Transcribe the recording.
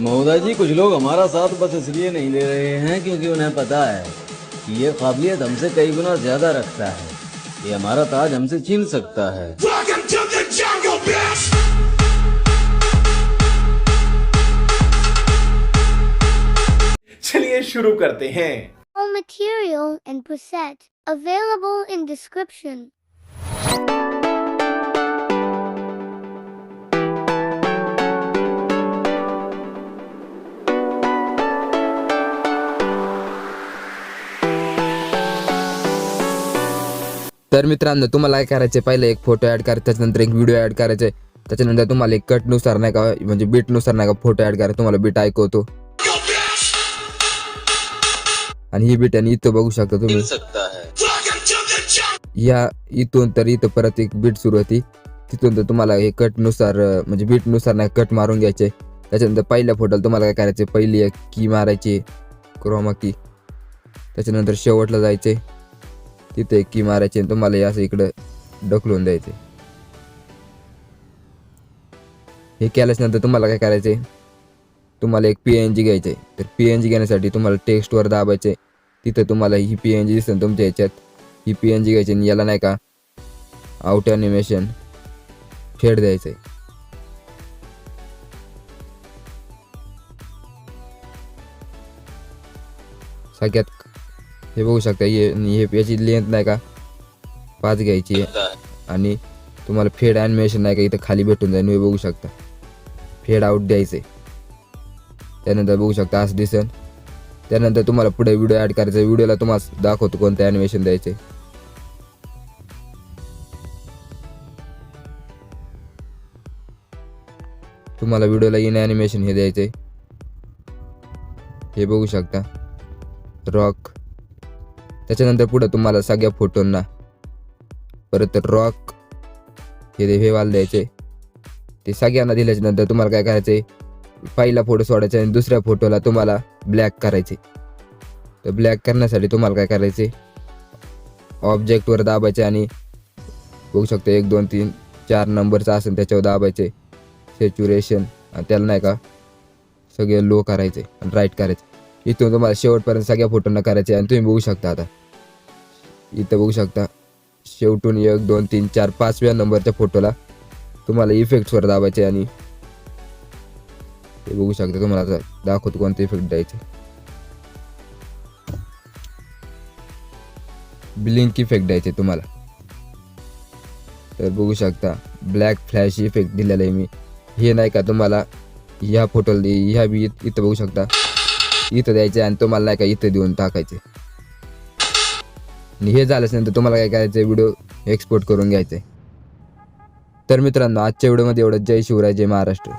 महोदय जी, कुछ लोग हमारा साथ बस इसलिए नहीं दे रहे हैं क्योंकि उन्हें पता है कि ये काबिलियत हमसे कई गुना ज्यादा रखता है। ये हमारा ताज हमसे छीन सकता है। Welcome to the jungle, bitch! चलिए शुरू करते हैं। All material and preset available in description. तर मित्रांनो, तुम्हाला काय करायचे, पहिले एक फोटो ॲड करायचा, त्याच्यानंतर एक व्हिडिओ ॲड करायचे, त्याच्यानंतर तुम्हाला एक कटनुसार नाही का, म्हणजे बीटनुसार नाही का फोटो ॲड करायचा. तुम्हाला बीट ऐकवतो आणि ही बीट आणि इथं बघू शकता तुम्ही. Welcome to the jungle! या इथून तर इथं परत एक बीट सुरू होती, तिथून तर तुम्हाला हे कटनुसार म्हणजे बीटनुसार नाही कट मारून घ्यायचे. त्याच्यानंतर पहिल्या फोटोला तुम्हाला काय करायचे, पहिली एक की मारायची, क्रोमा की. त्याच्यानंतर शेवटला जायचे, तिथे एक की मारायची आणि तुम्हाला हे असं इकडं ढकलून द्यायचे. हे केल्याच्या नंतर तुम्हाला काय करायचे, तुम्हाला एक PNG घ्यायचे. तर PNG घेण्यासाठी तुम्हाला टेक्स्टवर दाबायचे, तिथं तुम्हाला ही PNG दिसेल तुमच्या ह्याच्यात. ही PNG घ्यायची आणि याला नाही का आउट ॲनिमेशन फेड द्यायचं. सगळ्यात हे बघू शकता, हे याची लेंथ नाही का 5 घ्यायची आणि तुम्हाला फेड ॲनिमेशन नाही का इथं खाली भेटून जाईल. हे बघू शकता, फेड आउट द्यायचे. त्यानंतर बघू शकता असं दिसेल. त्यानंतर तुम्हाला पुढे व्हिडिओ ॲड करायचा. व्हिडिओला तुम्हाला दाखवतो कोणतं ॲनिमेशन द्यायचे. तुम्हाला व्हिडिओला इन ॲनिमेशन हे द्यायचे. हे बघू शकता रॉक. त्याच्यानंतर पुढे तुम्हाला सगळ्या फोटोंना परत रॉक हे वाल द्यायचे. ते सगळ्यांना दिल्याच्या नंतर तुम्हाला काय करायचे, पहिला फोटो सोडायचा आणि दुसऱ्या फोटोला तुम्हाला ब्लॅक करायचे. तर ब्लॅक करण्यासाठी तुम्हाला काय करायचे, ऑब्जेक्टवर दाबायचे आणि बघू शकता 1 2 3 4 नंबरचा असेल त्याच्यावर दाबायचे. सॅच्युरेशन आणि त्याला नाही का सगळे लो करायचे आणि राईट करायचे. इथून तुम्हाला शेवटपर्यंत सगळ्या फोटोंना करायचे. आणि तुम्ही बघू शकता आता इथं बघू शकता शेवटून 1 2 3 4 5व्या नंबरच्या फोटोला तुम्हाला इफेक्ट्सवर दाबायचे आणि हे बघू शकता. तुम्हाला आता दाखवतो कोणते इफेक्ट द्यायचे. ब्लिंक इफेक्ट द्यायचे तुम्हाला. तर बघू शकता ब्लॅक फ्लॅश इफेक्ट दिलेला आहे मी. हे नाही का तुम्हाला ह्या फोटोला ह्या बी इथं बघू शकता इथं द्यायचे आणि तुम्हाला नाही का इथं देऊन टाकायचे. आणि हे झाल्यानंतर तुम्हाला काय करायचं, व्हिडिओ एक्सपोर्ट करून घ्यायचे. तर मित्रांनो, आजच्या व्हिडिओमध्ये एवढं. जय शिवराय, जय महाराष्ट्र.